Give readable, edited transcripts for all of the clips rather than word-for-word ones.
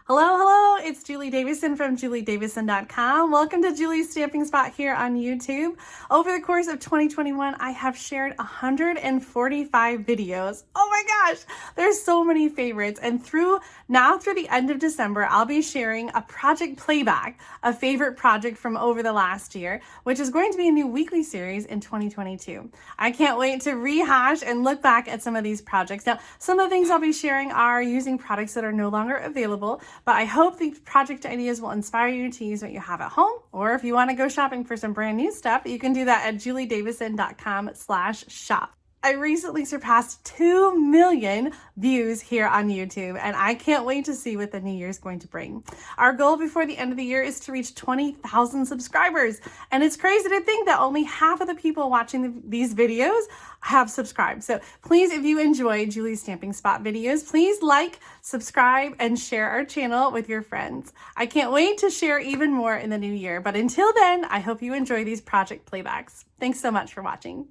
Hello, hello, it's Julie Davison from juliedavison.com. Welcome to Julie's Stamping Spot here on YouTube. Over the course of 2021, I have shared 145 videos. Oh my gosh, there's so many favorites. And through the end of December, I'll be sharing a project playback, a favorite project from over the last year, which is going to be a new weekly series in 2022. I can't wait to rehash and look back at some of these projects. Now, some of the things I'll be sharing are using products that are no longer available, but I hope these project ideas will inspire you to use what you have at home, or if you want to go shopping for some brand new stuff, you can do that at juliedavison.com/shop. I recently surpassed 2 million views here on YouTube, and I can't wait to see what the new year is going to bring. Our goal before the end of the year is to reach 20,000 subscribers, and it's crazy to think that only half of the people watching these videos have subscribed. So please, if you enjoy Julie's Stamping Spot videos, please like, subscribe, and share our channel with your friends. I can't wait to share even more in the new year, but until then, I hope you enjoy these project playbacks. Thanks so much for watching.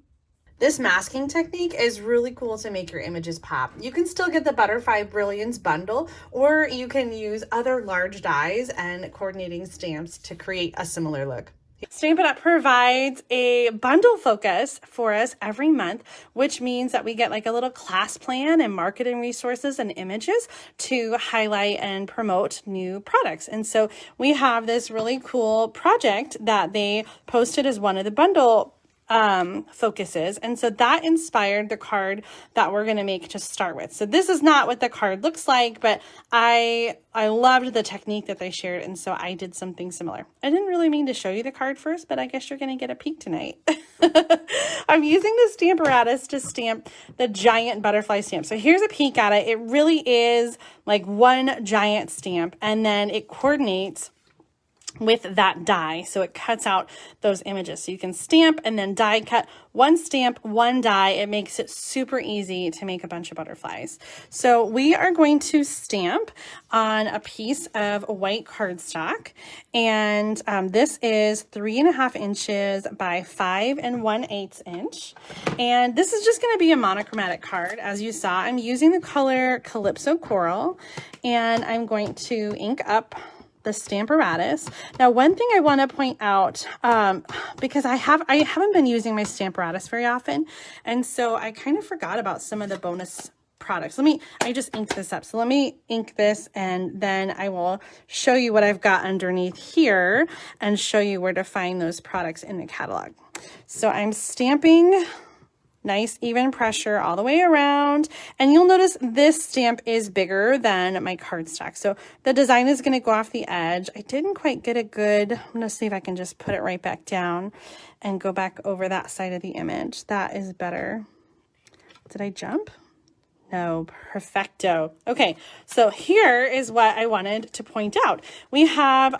This masking technique is really cool to make your images pop. You can still get the Butterfly Brilliance bundle, or you can use other large dies and coordinating stamps to create a similar look. Stampin' Up! Provides a bundle focus for us every month, which means that we get like a little class plan and marketing resources and images to highlight and promote new products. And so we have this really cool project that they posted as one of the bundle focuses, and so that inspired the card that we're going to make to start with. So this is not what the card looks like, but I loved the technique that they shared, and so I did something similar. I didn't really mean to show you the card first, but I guess you're going to get a peek tonight. I'm using the Stamparatus to stamp the giant butterfly stamp. So here's a peek at it. It really is like one giant stamp, and then it coordinates with that die, so it cuts out those images. So you can stamp and then die cut, one stamp, one die. It makes it super easy to make a bunch of butterflies. So we are going to stamp on a piece of white cardstock, and this is 3.5 inches by 5 1/8 inch, and this is just going to be a monochromatic card. As you saw, I'm using the color Calypso Coral, and I'm going to ink up the Stamparatus. Now, one thing I want to point out, because I haven't been using my Stamparatus very often, and so I kind of forgot about some of the bonus products. I just inked this up. So let me ink this, and then I will show you what I've got underneath here and show you where to find those products in the catalog. So I'm stamping nice even pressure all the way around, and you'll notice this stamp is bigger than my cardstock, so the design is going to go off the edge. I didn't quite get a good, I'm going to see if I can just put it right back down and go back over that side of the image. That is better. Did I jump? No, perfecto. Okay, so here is what I wanted to point out. We have,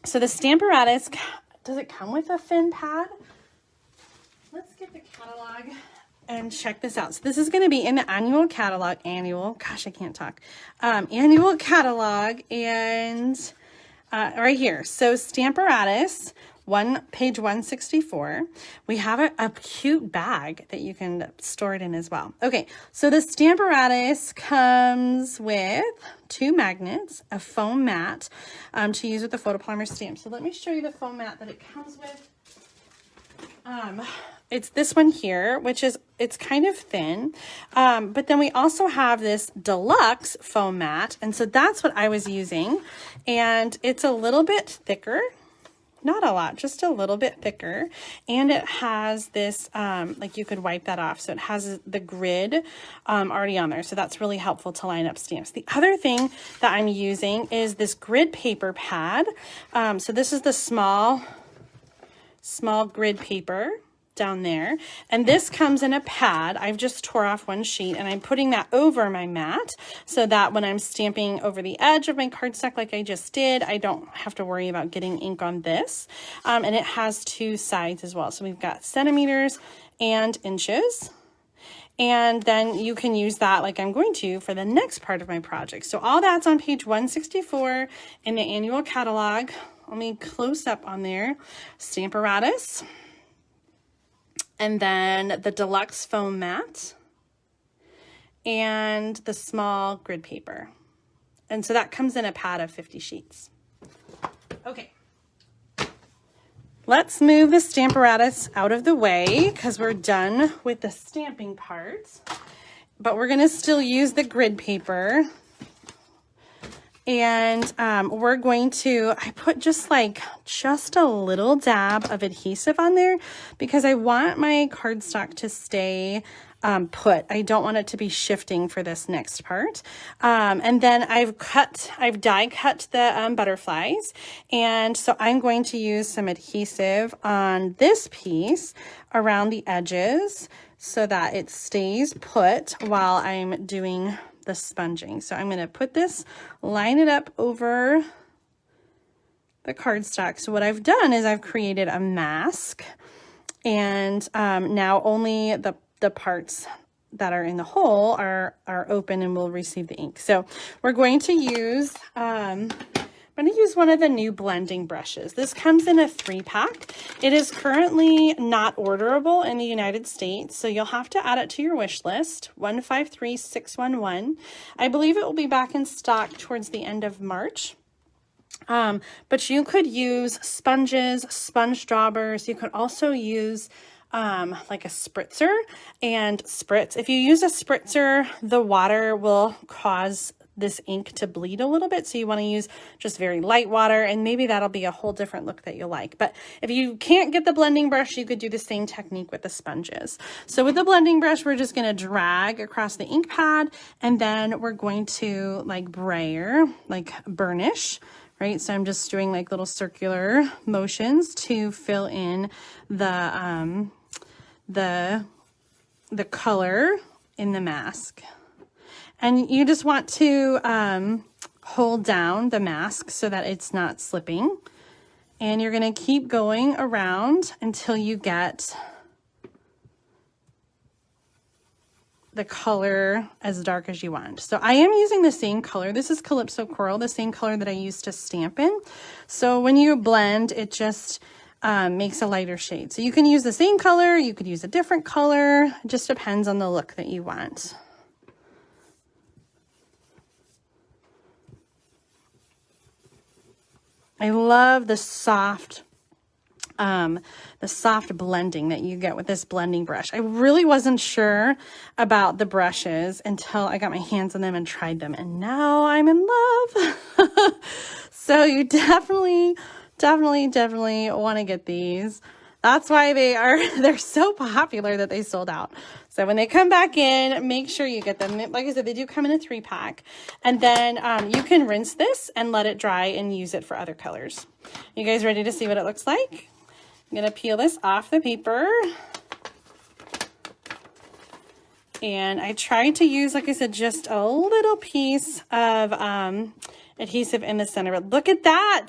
so the Stamparatus, does it come with a fin pad? Let's get the catalog and check this out. So this is going to be in the annual catalog, annual catalog, and right here. So Stamparatus, page 164. We have a cute bag that you can store it in as well. Okay, so the Stamparatus comes with 2 magnets, a foam mat to use with the photopolymer stamp. So let me show you the foam mat that it comes with. It's this one here, it's kind of thin, but then we also have this deluxe foam mat, and so that's what I was using, and it's a little bit thicker, not a lot, just a little bit thicker, and it has this, like you could wipe that off, so it has the grid already on there, so that's really helpful to line up stamps. The other thing that I'm using is this grid paper pad. So this is the small grid paper down there, and this comes in a pad. I've just tore off one sheet, and I'm putting that over my mat so that when I'm stamping over the edge of my cardstock like I just did, I don't have to worry about getting ink on this. And it has 2 sides as well, so we've got centimeters and inches, and then you can use that like I'm going to for the next part of my project. So all that's on page 164 in the annual catalog. Let me close up on there. Stamparatus, and then the deluxe foam mat, and the small grid paper. And so that comes in a pad of 50 sheets. Okay. Let's move the Stamparatus out of the way because we're done with the stamping part. But we're going to still use the grid paper. And we're going to, I put just a little dab of adhesive on there because I want my cardstock to stay put. I don't want it to be shifting for this next part. And then I've die cut the butterflies. And so I'm going to use some adhesive on this piece around the edges so that it stays put while I'm doing the sponging. So I'm going to put this, line it up over the cardstock. So what I've done is I've created a mask, and now only the parts that are in the hole are open and will receive the ink. So we're going to use I'm going to use one of the new blending brushes. This comes in a 3-pack. It is currently not orderable in the United States, so you'll have to add it to your wish list, 153611. I believe it will be back in stock towards the end of March. But you could use sponges, sponge daubers. You could also use like a spritzer and spritz. If you use a spritzer, the water will cause this ink to bleed a little bit, so you want to use just very light water, and maybe that'll be a whole different look that you'll like. But if you can't get the blending brush, you could do the same technique with the sponges. So with the blending brush, we're just going to drag across the ink pad, and then we're going to brayer, burnish, right? So I'm just doing little circular motions to fill in the color in the mask. And you just want to hold down the mask so that it's not slipping. And you're going to keep going around until you get the color as dark as you want. So I am using the same color. This is Calypso Coral, the same color that I used to stamp in. So when you blend, it just makes a lighter shade. So you can use the same color, you could use a different color. It just depends on the look that you want. I love the soft blending that you get with this blending brush. I really wasn't sure about the brushes until I got my hands on them and tried them, and now I'm in love. So you definitely want to get these. That's why they're so popular that they sold out. So when they come back in, make sure you get them. Like I said, they do come in a 3-pack. And then you can rinse this and let it dry and use it for other colors. You guys ready to see what it looks like? I'm going to peel this off the paper. And I tried to use, like I said, just a little piece of adhesive in the center. But look at that.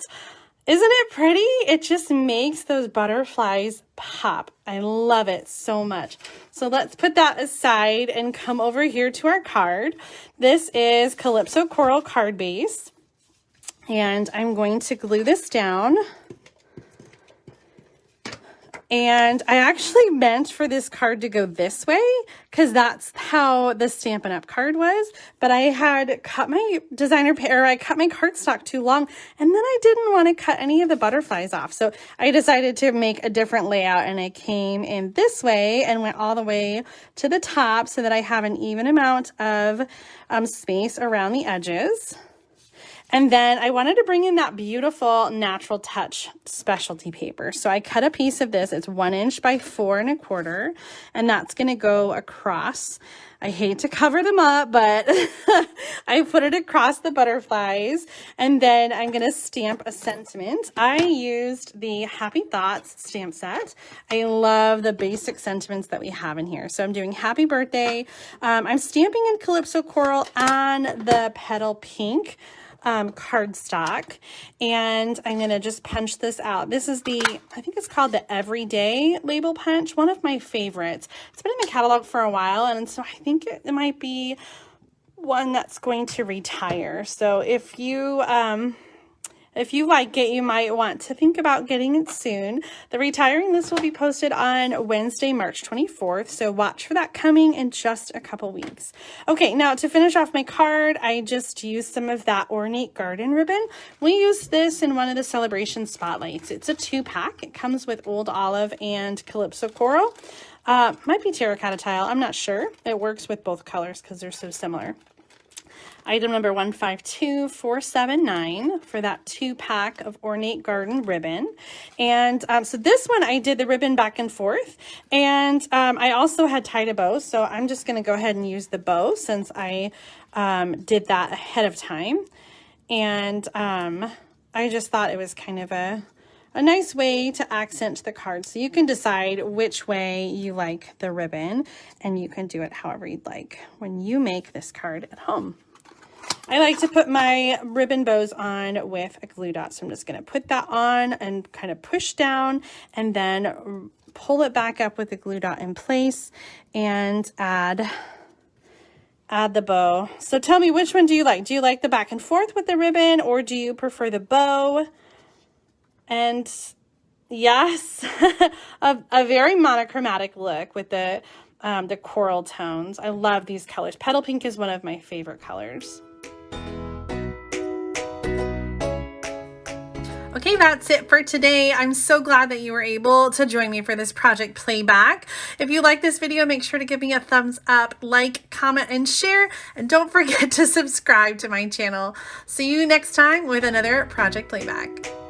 Isn't it pretty? It just makes those butterflies pop. I love it so much. So let's put that aside and come over here to our card. This is Calypso Coral card base. And I'm going to glue this down. And I actually meant for this card to go this way because that's how the Stampin' Up! Card was. But I had cut my I cut my cardstock too long, and then I didn't want to cut any of the butterflies off. So I decided to make a different layout, and I came in this way and went all the way to the top so that I have an even amount of space around the edges. And then I wanted to bring in that beautiful Natural Touch specialty paper. So I cut a piece of this. It's 1 inch by 4 1/4, and that's going to go across. I hate to cover them up, but I put it across the butterflies, and then I'm going to stamp a sentiment. I used the Happy Thoughts stamp set. I love the basic sentiments that we have in here. So I'm doing happy birthday. I'm stamping in Calypso Coral on the Petal Pink cardstock, and I'm going to just punch this out. This is I think it's called the Everyday label punch, one of my favorites. It's been in the catalog for a while, and so I think it might be one that's going to retire. So if you If you like it, you might want to think about getting it soon. The retiring list will be posted on Wednesday, March 24th, so watch for that coming in just a couple weeks. Okay, now to finish off my card, I just used some of that Ornate Garden ribbon. We used this in one of the celebration spotlights. It's a 2-pack. It comes with Old Olive and Calypso Coral. Might be terracotta tile, I'm not sure. It works with both colors because they're so similar. Item number 152479 for that 2-pack of Ornate Garden ribbon. And so this one I did the ribbon back and forth, and I also had tied a bow, so I'm just going to go ahead and use the bow since I did that ahead of time. And I just thought it was kind of a nice way to accent the card. So you can decide which way you like the ribbon, and you can do it however you'd like when you make this card at home. I like to put my ribbon bows on with a glue dot. So I'm just going to put that on and kind of push down and then pull it back up with the glue dot in place and add the bow. So tell me, which one do you like? Do you like the back and forth with the ribbon, or do you prefer the bow? And yes, a very monochromatic look with the coral tones. I love these colors. Petal pink is one of my favorite colors. Okay, that's it for today. I'm so glad that you were able to join me for this project Playback. If you like this video, make sure to give me a thumbs up, like, comment, and share. And don't forget to subscribe to my channel. See you next time with another Project Playback.